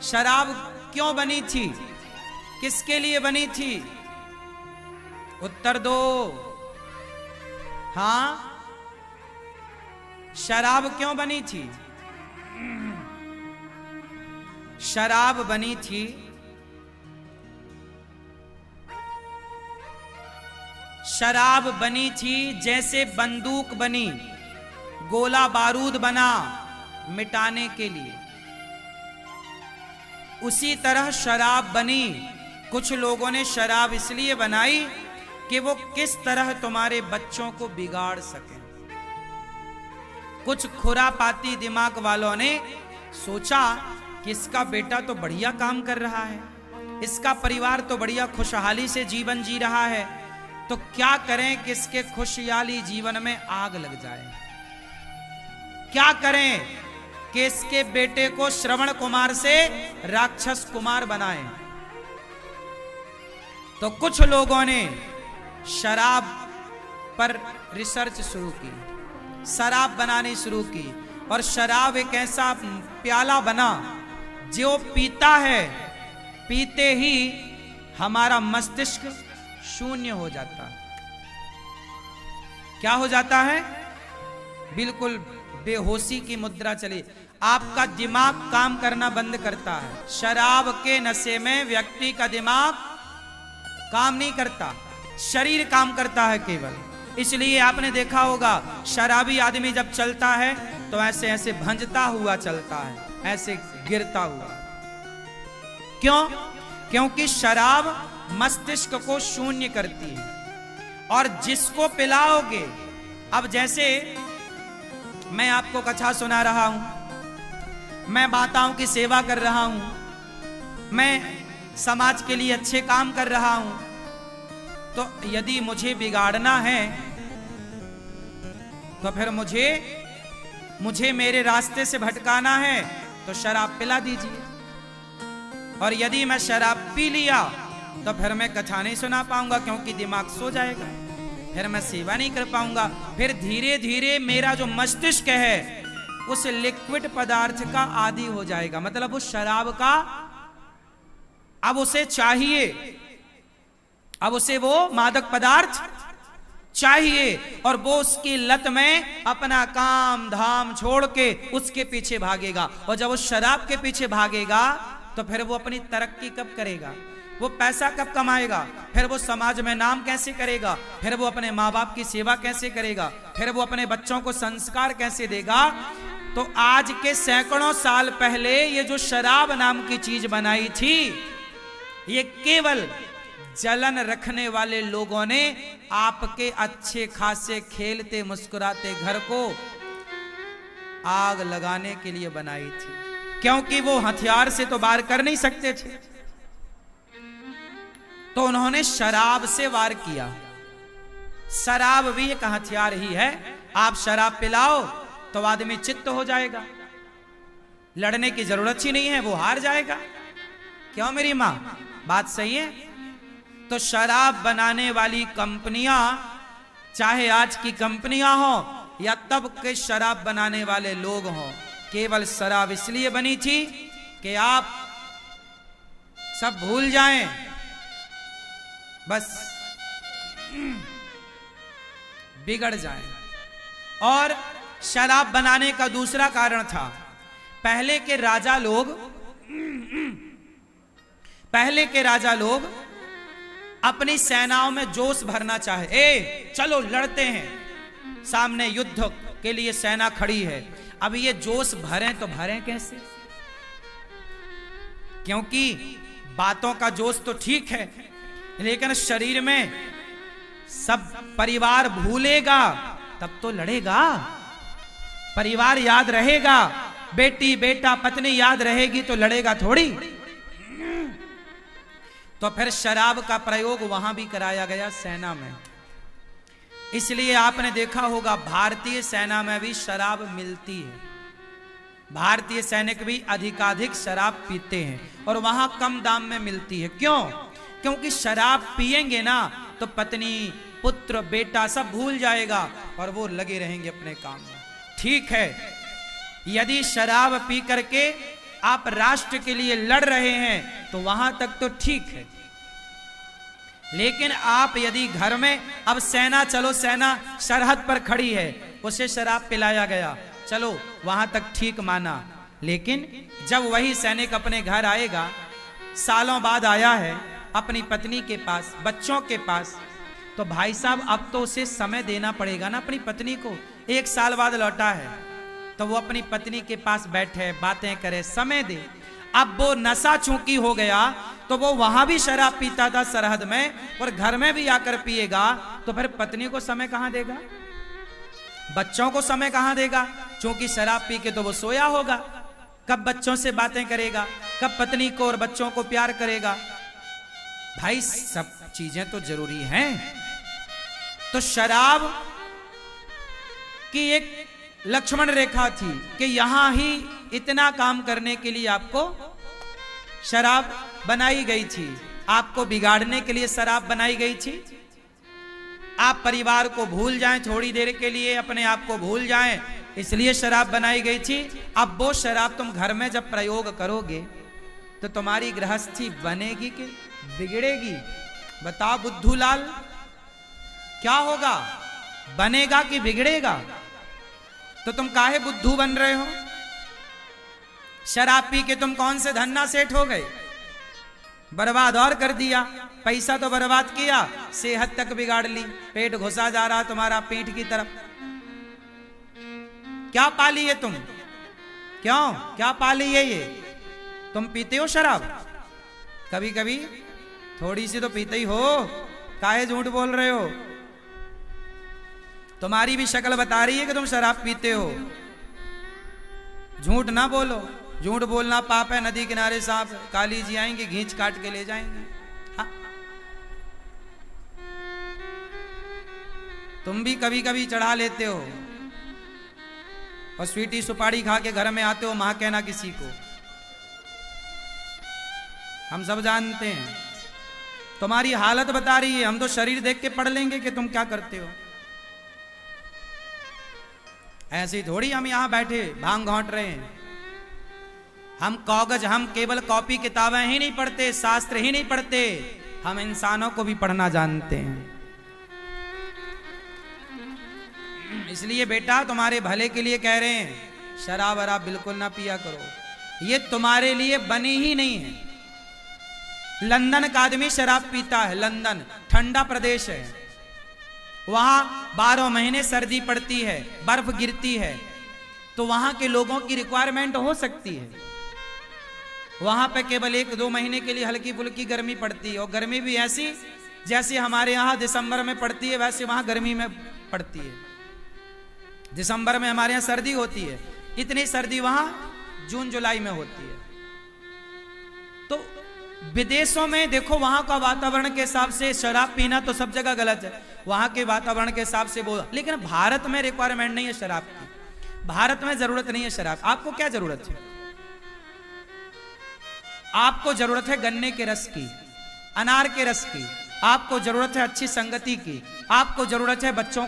शराब क्यों बनी थी, किसके लिए बनी थी? उत्तर दो। हां, शराब क्यों बनी थी? शराब बनी थी शराब बनी थी जैसे बंदूक बनी, गोला बारूद बना मिटाने के लिए, उसी तरह शराब बनी। कुछ लोगों ने शराब इसलिए बनाई कि वो किस तरह तुम्हारे बच्चों को बिगाड़ सके। कुछ खुरापाती दिमाग वालों ने सोचा कि इसका बेटा तो बढ़िया काम कर रहा है, इसका परिवार तो बढ़िया खुशहाली से जीवन जी रहा है, तो क्या करें कि इसके खुशहाली जीवन में आग लग जाए। क्या करें कि इसके बेटे को श्रवण कुमार से राक्षस कुमार बनाएं। तो कुछ लोगों ने शराब पर रिसर्च शुरू की, शराब बनानी शुरू की, और शराब एक ऐसा प्याला बना जो पीता है, पीते ही हमारा मस्तिष्क शून्य हो जाता है। क्या हो जाता है? बिल्कुल बेहोशी की मुद्रा चली, आपका दिमाग काम करना बंद करता है। शराब के नशे में व्यक्ति का दिमाग काम नहीं करता, शरीर काम करता है केवल। इसलिए आपने देखा होगा शराबी आदमी जब चलता है तो ऐसे ऐसे भंजता हुआ चलता है, ऐसे गिरता हुआ। क्यों? क्योंकि शराब मस्तिष्क को शून्य करती है। और जिसको पिलाओगे, अब जैसे मैं आपको कथा सुना रहा हूं, मैं माताओं की सेवा कर रहा हूं, मैं समाज के लिए अच्छे काम कर रहा हूं, तो यदि मुझे बिगाड़ना है तो फिर मुझे मेरे रास्ते से भटकाना है तो शराब पिला दीजिए। और यदि मैं शराब पी लिया तो फिर मैं कथा नहीं सुना पाऊंगा, क्योंकि दिमाग सो जाएगा, फिर मैं सेवा नहीं कर पाऊंगा। फिर धीरे धीरे मेरा जो मस्तिष्क है उस लिक्विड पदार्थ का आदी हो जाएगा, मतलब उस शराब का अब उसे चाहिए, अब उसे वो मादक पदार्थ चाहिए, और वो उसकी लत में अपना काम धाम छोड़ के उसके पीछे भागेगा। और जब वो शराब के पीछे भागेगा तो फिर वो अपनी तरक्की कब करेगा, वो पैसा कब कमाएगा, फिर वो समाज में नाम कैसे करेगा, फिर वो अपने माँ बाप की सेवा कैसे करेगा, फिर वो अपने बच्चों को संस्कार कैसे देगा। तो आज के सैकड़ों साल पहले ये जो शराब नाम की चीज बनाई थी, ये केवल जलन रखने वाले लोगों ने आपके अच्छे खासे खेलते मुस्कुराते घर को आग लगाने के लिए बनाई थी, क्योंकि वो हथियार से तो वार कर नहीं सकते थे, तो उन्होंने शराब से वार किया। शराब भी एक हथियार ही है। आप शराब पिलाओ तो आदमी चित्त हो जाएगा, लड़ने की जरूरत ही नहीं है, वो हार जाएगा। क्यों मेरी मां, बात सही है? तो शराब बनाने वाली कंपनियां, चाहे आज की कंपनियां हो या तब के शराब बनाने वाले लोग हों, केवल शराब इसलिए बनी थी कि आप सब भूल जाएं, बस बिगड़ जाएं। और शराब बनाने का दूसरा कारण था, पहले के राजा लोग अपनी सेनाओं में जोश भरना चाहे, चलो लड़ते हैं, सामने युद्ध के लिए सेना खड़ी है। अब ये जोश भरें तो भरें कैसे? क्योंकि बातों का जोश तो ठीक है, लेकिन शरीर में सब परिवार भूलेगा तब तो लड़ेगा, परिवार याद रहेगा, बेटी बेटा पत्नी याद रहेगी तो लड़ेगा थोड़ी। तो फिर शराब का प्रयोग वहां भी कराया गया सेना में। इसलिए आपने देखा होगा भारतीय सेना में भी शराब मिलती है, भारतीय सैनिक भी अधिकाधिक शराब पीते हैं और वहां कम दाम में मिलती है। क्यों? क्योंकि शराब पिएंगे ना तो पत्नी पुत्र बेटा सब भूल जाएगा और वो लगे रहेंगे अपने काम में। ठीक है, यदि शराब पी करके आप राष्ट्र के लिए लड़ रहे हैं तो वहां तक तो ठीक है, लेकिन आप यदि घर में, अब सेना, चलो सेना सरहद पर खड़ी है, उसे शराब पिलाया गया, चलो वहां तक ठीक माना, लेकिन जब वही सैनिक अपने घर आएगा, सालों बाद आया है अपनी पत्नी के पास, बच्चों के पास, तो भाई साहब अब तो उसे समय देना पड़ेगा ना अपनी पत्नी को। 1 साल बाद लौटा है तो वो अपनी पत्नी के पास बैठे, बातें करे, समय दे। अब वो नशा चूंकि हो गया तो वो वहां भी शराब पीता था सरहद में, और घर में भी आकर पिएगा, तो फिर पत्नी को समय कहां देगा, बच्चों को समय कहां देगा? क्योंकि शराब पी के तो वो सोया होगा, कब बच्चों से बातें करेगा, कब पत्नी को और बच्चों को प्यार करेगा? भाई सब चीजें तो जरूरी हैं। तो शराब की एक लक्ष्मण रेखा थी कि यहां ही इतना काम करने के लिए आपको शराब बनाई गई थी, आपको बिगाड़ने के लिए शराब बनाई गई थी। आप परिवार को भूल जाएं, थोड़ी देर के लिए अपने आप को भूल जाएं, इसलिए शराब बनाई गई थी। अब वो शराब तुम घर में जब प्रयोग करोगे तो तुम्हारी गृहस्थी बनेगी कि बिगड़ेगी? बताओ बुद्धूलाल, क्या होगा, बनेगा कि बिगड़ेगा? तो तुम काहे बुद्धू बन रहे हो? शराब पी के तुम कौन से धन्ना सेठ हो गए? बर्बाद और कर दिया, पैसा तो बर्बाद किया, सेहत तक बिगाड़ ली, पेट घुसा जा रहा तुम्हारा पीठ की तरफ। क्या पाली है तुम? क्यों क्या पाली है ये? तुम पीते हो शराब? कभी कभी थोड़ी सी तो पीते ही हो, काहे झूठ बोल रहे हो? तुम्हारी भी शक्ल बता रही है कि तुम शराब पीते हो। झूठ ना बोलो, झूठ बोलना पाप है। नदी किनारे सांप काली जी आएंगे, घींच काट के ले जाएंगे। हाँ? तुम भी कभी कभी चढ़ा लेते हो और स्वीटी सुपारी खा के घर में आते हो, मां कहना किसी को, हम सब जानते हैं। तुम्हारी हालत बता रही है, हम तो शरीर देख के पढ़ लेंगे कि तुम क्या करते हो। ऐसे ही थोड़ी हम यहां बैठे भांग घोंट रहे हैं। हम कागज, हम केवल कॉपी किताबें ही नहीं पढ़ते, शास्त्र ही नहीं पढ़ते, हम इंसानों को भी पढ़ना जानते हैं। इसलिए बेटा तुम्हारे भले के लिए कह रहे हैं, शराब वराब बिल्कुल ना पिया करो, ये तुम्हारे लिए बनी ही नहीं है। लंदन का आदमी शराब पीता है, लंदन ठंडा प्रदेश है, वहां 12 महीने सर्दी पड़ती है, बर्फ गिरती है, तो वहां के लोगों की रिक्वायरमेंट हो सकती है। वहां पे केवल 1-2 महीने के लिए हल्की फुल्की गर्मी पड़ती है, और गर्मी भी ऐसी जैसे हमारे यहाँ दिसंबर में पड़ती है, वैसे वहां गर्मी में पड़ती है। दिसंबर में हमारे यहाँ सर्दी होती है, इतनी सर्दी वहां जून जुलाई में होती है। तो विदेशों में देखो, वहां का वातावरण के हिसाब से शराब पीना तो सब जगह गलत है, वहां के वातावरण के हिसाब से बोला। लेकिन भारत में रिक्वायरमेंट नहीं है शराब की, भारत में जरूरत नहीं है शराब। आपको क्या जरूरत है? आपको जरूरत है गन्ने के रस की, अनार के रस की, आपको जरूरत है अच्छी संगति की, आपको जरूरत है बच्चों